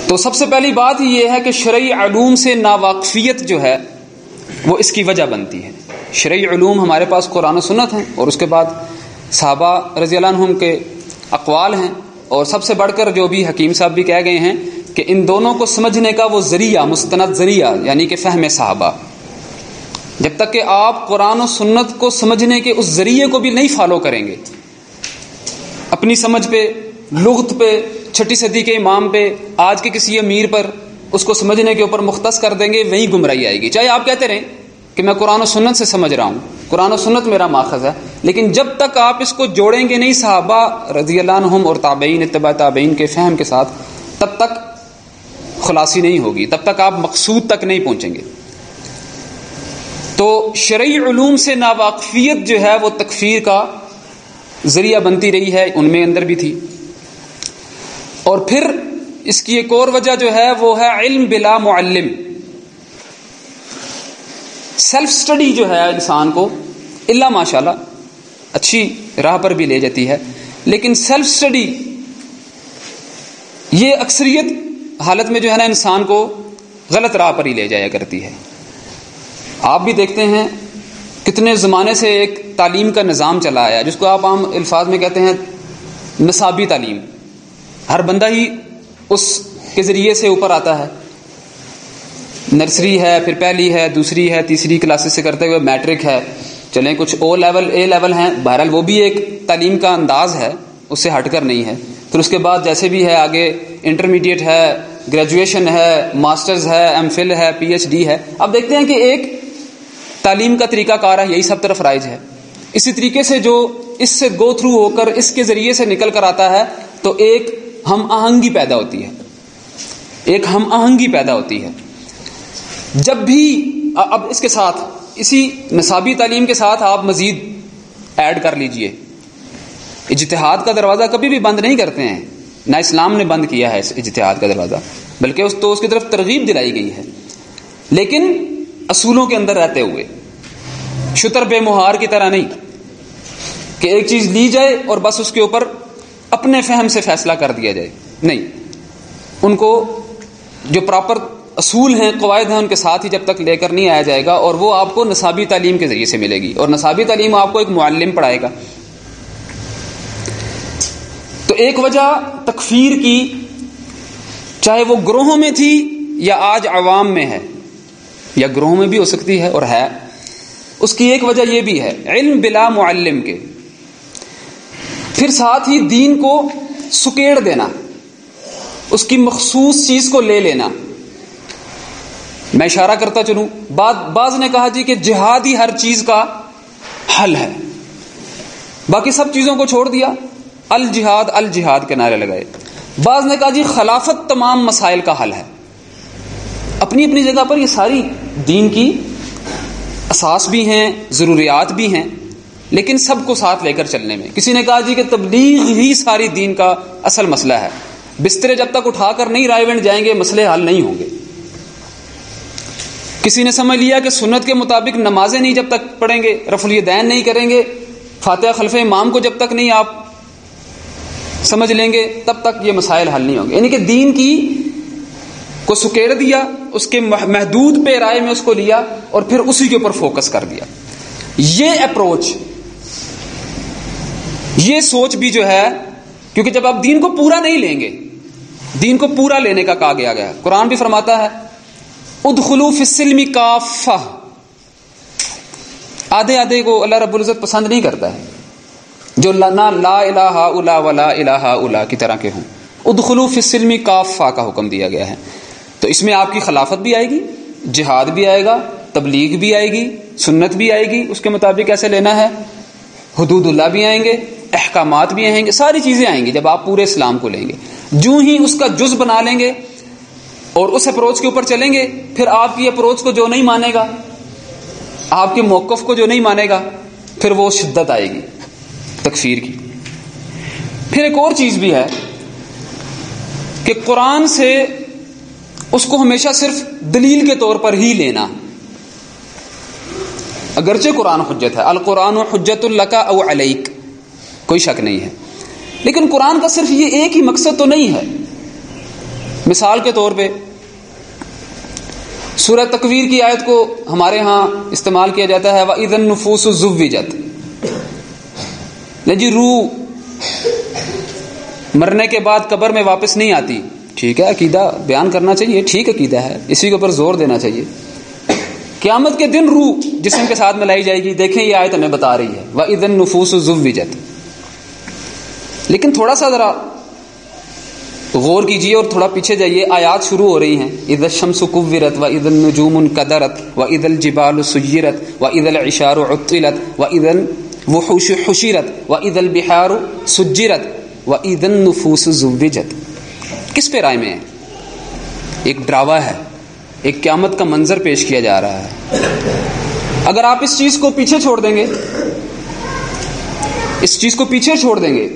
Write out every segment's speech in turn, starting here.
تو سب سے پہلی بات یہ ہے کہ شرعی علوم سے ناواقفیت جو ہے وہ اس کی وجہ بنتی ہے. شرعی علوم ہمارے پاس قرآن و سنت ہیں، اور اس کے بعد صحابہ رضی اللہ عنہم کے اقوال ہیں، اور سب سے بڑھ کر جو بھی حکیم صاحب بھی کہہ گئے ہیں کہ ان دونوں کو سمجھنے کا وہ ذریعہ، مستند ذریعہ، یعنی کہ فہم صحابہ. جب تک کہ آپ قرآن و سنت کو سمجھنے کے اس ذریعے کو بھی نہیں فالو کریں گے، اپنی سمجھ پہ، لغت پہ، چھٹی صدی کے امام پہ، آج کے کسی امیر پر اس کو سمجھنے کے اوپر مختص کر دیں گے، وہیں گمراہی آئے گی. چاہے آپ کہتے رہیں کہ میں قرآن و سنت سے سمجھ رہا ہوں، قرآن و سنت میرا ماخذ ہے، لیکن جب تک آپ اس کو جوڑیں گے نہیں صحابہ رضی اللہ عنہم اور تابعین، اتباع تابعین کے فہم کے ساتھ، تب تک خلاصی نہیں ہوگی، تب تک آپ مقصود تک نہیں پہنچیں گے. تو شرعی علوم سے ناواقفیت جو ہے وہ تکفیر کا ذریعہ بنتی رہی ہے، ان میں اندر بھی تھی. اور پھر اس کی ایک اور وجہ جو ہے وہ ہے علم بلا معلم. سیلف سٹڈی جو ہے انسان کو اللہ ماشاءاللہ اچھی راہ پر بھی لے جاتی ہے، لیکن سیلف سٹڈی یہ اکثریت حالت میں جو ہے نا انسان کو غلط راہ پر ہی لے جایا کرتی ہے. آپ بھی دیکھتے ہیں کتنے زمانے سے ایک تعلیم کا نظام چلا آیا جس کو آپ عام الفاظ میں کہتے ہیں نصابی تعلیم. ہر بندہ ہی اس کے ذریعے سے اوپر آتا ہے، نرسری ہے، پھر پہلی ہے، دوسری ہے، تیسری کلاسز سے کرتے ہوئے میٹرک ہے، چلیں کچھ او لیول اے لیول ہیں، بہرحال وہ بھی ایک تعلیم کا انداز ہے، اس سے ہٹ کر نہیں ہے. پھر اس کے بعد جیسے بھی ہے آگے انٹرمیڈیٹ ہے، گریجویشن ہے، ماسٹرز ہے، ایم فل ہے، پی ایچ ڈی ہے. اب دیکھتے ہیں کہ ایک تعلیم کا طریقہ کار ہے، یہی سب طرف رائج ہے. اسی طریقے سے جو اس سے گو تھرو ہو کر اس کے ذریعے سے نکل کر آتا ہے تو ایک ہم آہنگی پیدا ہوتی ہے، ایک ہم آہنگی پیدا ہوتی ہے. جب بھی اب اس کے ساتھ اسی نصابی تعلیم کے ساتھ آپ مزید ایڈ کر لیجئے، اجتہاد کا دروازہ کبھی بھی بند نہیں کرتے ہیں، نہ اسلام نے بند کیا ہے اس اجتہاد کا دروازہ، بلکہ اس کی طرف ترغیب دلائی گئی ہے، لیکن اصولوں کے اندر رہتے ہوئے، شتر بے مہار کی طرح نہیں کہ ایک چیز لی جائے اور بس اس کے اوپر اپنے فہم سے فیصلہ کر دیا جائے. نہیں، ان کو جو پراپر اصول ہیں، قواعد ہیں، ان کے ساتھ ہی جب تک لے کر نہیں آیا جائے گا، اور وہ آپ کو نصابی تعلیم کے ذریعے سے ملے گی، اور نصابی تعلیم آپ کو ایک معلم پڑھائے گا. تو ایک وجہ تکفیر کی، چاہے وہ گروہوں میں تھی یا آج عوام میں ہے، یا گروہوں میں بھی ہو سکتی ہے اور ہے، اس کی ایک وجہ یہ بھی ہے علم بلا معلم کے. پھر ساتھ ہی دین کو سکیڑ دینا، اس کی مخصوص چیز کو لے لینا. میں اشارہ کرتا چلوں، بعض نے کہا جی کہ جہاد ہی ہر چیز کا حل ہے، باقی سب چیزوں کو چھوڑ دیا، الجہاد الجہاد کے نعرے لگائے. بعض نے کہا جی خلافت تمام مسائل کا حل ہے. اپنی اپنی جگہ پر یہ ساری دین کی اساس بھی ہیں، ضروریات بھی ہیں، لیکن سب کو ساتھ لے کر چلنے میں. کسی نے کہا جی کہ تبلیغ ہی ساری دین کا اصل مسئلہ ہے، بسترے جب تک اٹھا کر نہیں رائے ونڈ جائیں گے مسئلے حل نہیں ہوں گے. کسی نے سمجھ لیا کہ سنت کے مطابق نمازیں نہیں جب تک پڑھیں گے، رفع الیدین نہیں کریں گے، فاتحہ خلف امام کو جب تک نہیں آپ سمجھ لیں گے تب تک یہ مسائل حل نہیں ہوں گے. یعنی کہ دین کی کو سکیڑ دیا، اس کے محدود پہ رائے میں اس کو لیا اور پھر اسی کے اوپر فوکس کر دیا. یہ اپروچ، یہ سوچ بھی جو ہے، کیونکہ جب آپ دین کو پورا نہیں لیں گے، دین کو پورا لینے کا کہا گیا. قرآن بھی فرماتا ہے ادخلوا فی السلم کافہ. آدھے آدھے کو اللہ رب العزت پسند نہیں کرتا ہے، جو نہ لا الہ الا ولا الہ الا کی طرح کے ہوں. ادخلوا فی السلم کافہ کا حکم دیا گیا ہے. تو اس میں آپ کی خلافت بھی آئے گی، جہاد بھی آئے گا، تبلیغ بھی آئے گی، سنت بھی آئے گی، اس کے مطابق کیسے لینا ہے، حدود اللہ بھی آئیں گے، احکامات بھی آئیں گے، ساری چیزیں آئیں گی جب آپ پورے اسلام کو لیں گے. جو ہی اس کا جز بنا لیں گے اور اس اپروچ کے اوپر چلیں گے، پھر آپ کی اپروچ کو جو نہیں مانے گا، آپ کے موقف کو جو نہیں مانے گا، پھر وہ شدت آئے گی تکفیر کی. پھر ایک اور چیز بھی ہے کہ قرآن سے اس کو ہمیشہ صرف دلیل کے طور پر ہی لینا. اگرچہ قرآن حجت ہے، القرآن حجت لک او علیک، کوئی شک نہیں ہے، لیکن قرآن کا صرف یہ ایک ہی مقصد تو نہیں ہے. مثال کے طور پہ سورہ تکویر کی آیت کو ہمارے ہاں استعمال کیا جاتا ہے وَإِذَا النُّفُوسُ زُوِّجَتْ، جی روح مرنے کے بعد قبر میں واپس نہیں آتی. ٹھیک ہے، عقیدہ بیان کرنا چاہیے، ٹھیک عقیدہ ہے، اسی کے اوپر زور دینا چاہیے. قیامت کے دن روح جسم کے ساتھ ملائی جائے گی. دیکھیں یہ آیت ہمیں بتا رہی ہے وَإِذَا النُّفُوسُ زُوِّجَتْ. لیکن تھوڑا سا ذرا غور کیجئے اور تھوڑا پیچھے جائیے. آیات شروع ہو رہی ہیں اذا الشمس كورت واذا النجوم انكدرت واذا الجبال سيرت واذا العشار عطلت واذا الوحوش حشرت واذا البحار سجرت واذا النفوس زوجت. کس پہ رائے میں ہے؟ ایک ڈراوا ہے، ایک قیامت کا منظر پیش کیا جا رہا ہے. اگر آپ اس چیز کو پیچھے چھوڑ دیں گے، اس چیز کو پیچھے چھوڑ دیں گے،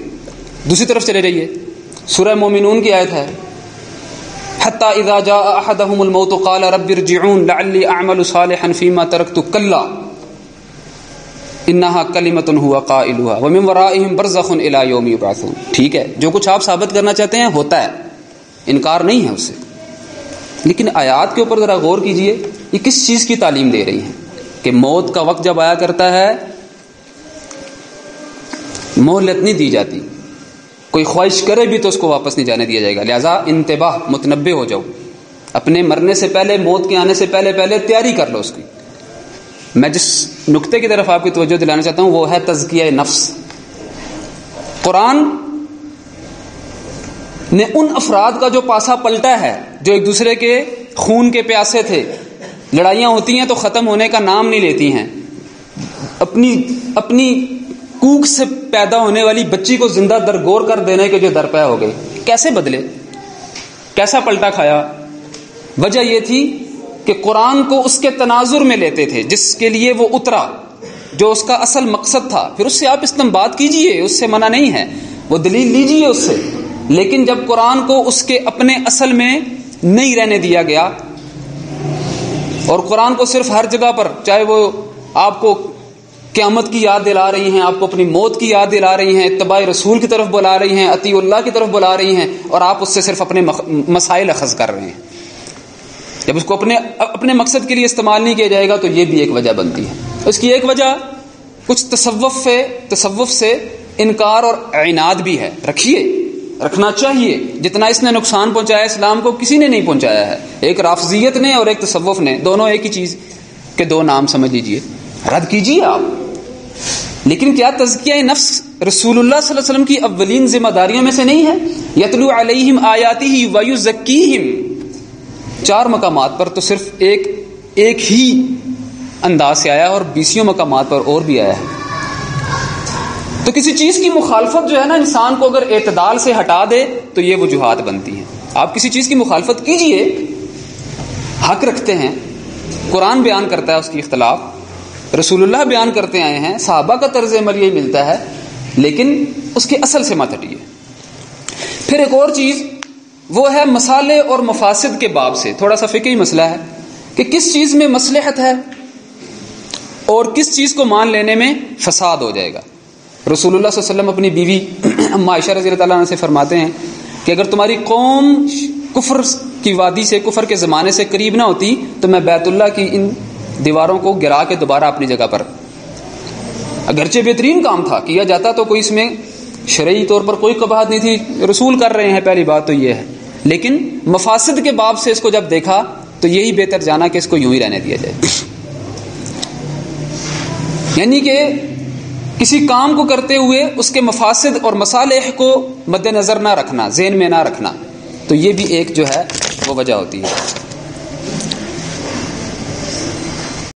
دوسری طرف چلے جائیے. سورہ مومنون کی آیت ہے حتی اذا جاء احدهم الموت قال رب ارجعون لعلی اعمل صالحا فيما تركت كلا انها كلمة هو قائلها ومن ورائهم برزخ الى يوم يبعثون. ٹھیک ہے، جو کچھ آپ ثابت کرنا چاہتے ہیں ہوتا ہے، انکار نہیں ہے اس سے. لیکن آیات کے اوپر ذرا غور کیجئے، یہ کس چیز کی تعلیم دے رہی ہیں کہ موت کا وقت جب آیا کرتا ہے مہلت نہیں دی جاتی، کوئی خواہش کرے بھی تو اس کو واپس نہیں جانے دیا جائے گا. لہذا انتباہ، متنبہ ہو جاؤ، اپنے مرنے سے پہلے، موت کے آنے سے پہلے تیاری کر لو اس کی. میں جس نقطے کی طرف آپ کی توجہ دلانا چاہتا ہوں وہ ہے تزکیہ نفس. قرآن نے ان افراد کا جو پاسا پلٹا ہے جو ایک دوسرے کے خون کے پیاسے تھے، لڑائیاں ہوتی ہیں تو ختم ہونے کا نام نہیں لیتی ہیں، اپنی کوک سے پیدا ہونے والی بچی کو زندہ درگور کر دینے کے جو درپے ہو گئے، کیسے بدلے، کیسا پلٹا کھایا؟ وجہ یہ تھی کہ قرآن کو اس کے تناظر میں لیتے تھے جس کے لیے وہ اترا، جو اس کا اصل مقصد تھا. پھر اس سے آپ استنباط کیجئے، اس سے منع نہیں ہے، وہ دلیل لیجئے اس سے. لیکن جب قرآن کو اس کے اپنے اصل میں نہیں رہنے دیا گیا اور قرآن کو صرف ہر جگہ پر، چاہے وہ آپ کو قیامت کی یاد دلا رہی ہیں، آپ کو اپنی موت کی یاد دلا رہی ہیں، اتباع رسول کی طرف بلا رہی ہیں، اطیع اللہ کی طرف بلا رہی ہیں، اور آپ اس سے صرف اپنے مسائل اخذ کر رہے ہیں، جب اس کو اپنے مقصد کے لیے استعمال نہیں کیا جائے گا تو یہ بھی ایک وجہ بنتی ہے. اس کی ایک وجہ کچھ تصوف سے انکار اور عناد بھی ہے. رکھنا چاہیے. جتنا اس نے نقصان پہنچایا اسلام کو کسی نے نہیں پہنچایا ہے. ایک رافضیت نے اور ایک تصوف نے، دونوں ایک ہی چیز کے دو نام سمجھ لیجئے. رد کیجئے آپ. لیکن کیا تزکیہ نفس رسول اللہ صلی اللہ علیہ وسلم کی اولین ذمہ داریوں میں سے نہیں ہے؟ یتلو علیہم آیاتہ ویزکیہم. 4 مقامات پر تو صرف ایک ہی انداز سے آیا ہے اور 20 مقامات پر اور بھی آیا ہے. تو کسی چیز کی مخالفت جو ہے نا، انسان کو اگر اعتدال سے ہٹا دے تو یہ وجوہات بنتی ہیں. آپ کسی چیز کی مخالفت کیجئے، حق رکھتے ہیں، قرآن بیان کرتا ہے اس کی اختلاف، رسول اللہ بیان کرتے آئے ہیں، صحابہ کا طرز عمل یہی ملتا ہے، لیکن اس کے اصل سے مت ہٹیے. پھر ایک اور چیز وہ ہے مصالح اور مفاسد کے باب سے تھوڑا سا فقہی مسئلہ ہے کہ کس چیز میں مصلحت ہے اور کس چیز کو مان لینے میں فساد ہو جائے گا. رسول اللہ صلی اللہ علیہ وسلم اپنی بیوی ام عائشہ رضی اللہ عنہا سے فرماتے ہیں کہ اگر تمہاری قوم کفر کی وادی سے، کفر کے زمانے سے قریب نہ ہوتی تو میں بیت اللہ کی ان دیواروں کو گرا کے دوبارہ اپنی جگہ پر، اگرچہ بہترین کام تھا، کیا جاتا تو کوئی اس میں شرعی طور پر کوئی قباحت نہیں تھی، رسول کر رہے ہیں، پہلی بات تو یہ ہے. لیکن مفاسد کے باب سے اس کو جب دیکھا تو یہی بہتر جانا کہ اس کو یوں ہی رہنے دیا جائے. یعنی کہ کسی کام کو کرتے ہوئے اس کے مفاسد اور مصالح کو مد نظر نہ رکھنا، ذہن میں نہ رکھنا، تو یہ بھی ایک جو ہے وہ وجہ ہوتی ہے.